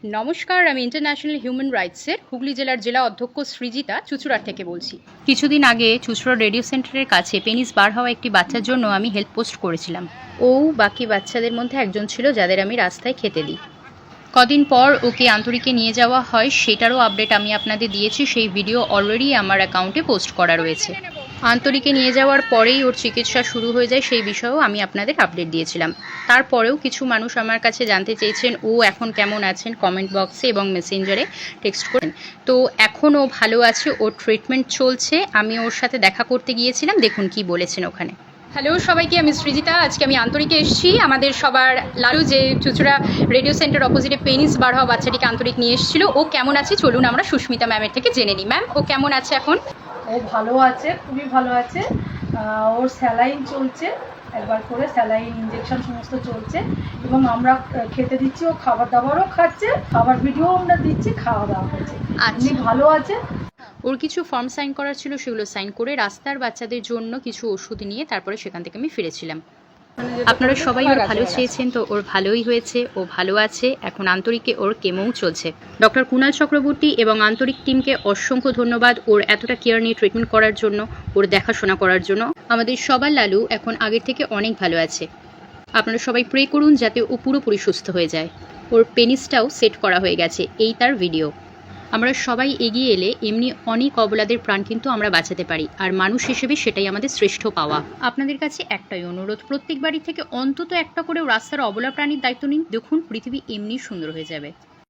নমস্কার, আমি international human রাইটসের Hooghly জেলার জেলা অধ্যক্ষ সৃজিতা চুঁচুড়ার থেকে বলছি। কিছুদিন আগে চুঁচুড়া রেডিও সেন্টারের কাছে পেনিস বার হওয়া একটি বাচ্চার জন্য আমি হেল্প পোস্ট করেছিলাম। ও বাকি বাচ্চাদের মধ্যে একজন ছিল যাদের আমি রাস্তায় খেতে দিই। কদিন পর ওকে আন্তরিকে নিয়ে যাওয়া হয়, সেটারও আপডেট আমি আপনাদের দিয়েছি। সেই ভিডিও অলরেডি আমার অ্যাকাউন্টে পোস্ট করা রয়েছে। আন্তরিকে নিয়ে যাওয়ার পরেই ওর চিকিৎসা শুরু হয়ে যায়, সেই বিষয়েও আমি আপনাদের আপডেট দিয়েছিলাম। তারপরেও কিছু মানুষ আমার কাছে জানতে চেয়েছেন ও এখন কেমন আছেন, কমেন্ট বক্সে এবং মেসেঞ্জারে টেক্সট করেন। তো এখন ও ভালো আছে, ওর ট্রিটমেন্ট চলছে। আমি ওর সাথে দেখা করতে গিয়েছিলাম, দেখুন কি বলেছেন ওখানে। হ্যালো সবাইকে, আমি সৃজিতা। আজকে আমি আন্তরিকে এসেছি। আমাদের সবার লালু যে চুঁচুড়া রেডিও সেন্টার অপোজিটে পেনিস বার হওয়া বাচ্চাটিকে আন্তরিক নিয়ে এসেছিল। ও কেমন আছে চলুন আমরা সুস্মিতা ম্যামের থেকে জেনে নিই। ম্যাম, ও কেমন আছে এখন? ও ভালো আছে, খুবই ভালো আছে। ওর স্যালাইন চলছে, একবার করে স্যালাইন ইঞ্জেকশন সমস্ত চলছে এবং আমরা খেতে দিচ্ছি, ও খাবার দাবারও খাচ্ছে, খাবার ভিডিও আমরা দিচ্ছি, খাওয়া দাওয়া করছে। আপনি ভালো আছে। ওর কিছু ফর্ম সাইন করার ছিল, সেগুলো সাইন করে রাস্তার বাচ্চাদের জন্য কিছু ওষুধ নিয়ে তারপরে সেখান থেকে আমি ফিরেছিলাম। আপনারা সবাই ওর ভালো চেয়েছেন, তো ওর ভালোই হয়েছে, ও ভালো আছে। এখন আন্তরিকে ওর কেমোও চলছে। ডক্টর কুণাল চক্রবর্তী এবং আন্তরিক টিমকে অসংখ্য ধন্যবাদ ওর এতটা কেয়ার নিয়ে ট্রিটমেন্ট করার জন্য, ওর দেখাশোনা করার জন্য। আমাদের সবার লালু এখন আগের থেকে অনেক ভালো আছে। আপনারা সবাই প্রে করুন যাতে ও পুরোপুরি সুস্থ হয়ে যায়। ওর পেনিসটাও সেট করা হয়ে গেছে, এই তার ভিডিও। আমরা সবাই এগিয়ে এলে এমনি অনেক অবলাদের প্রাণ কিন্তু আমরা বাঁচাতে পারি, আর মানুষ হিসেবে সেটাই আমাদের শ্রেষ্ঠ পাওয়া। আপনাদের কাছে একটাই অনুরোধ, প্রত্যেক বাড়ি থেকে অন্তত একটা করে রাস্তার অবলা প্রাণীর দায়িত্ব নিন। দেখুন, পৃথিবী এমনি সুন্দর হয়ে যাবে।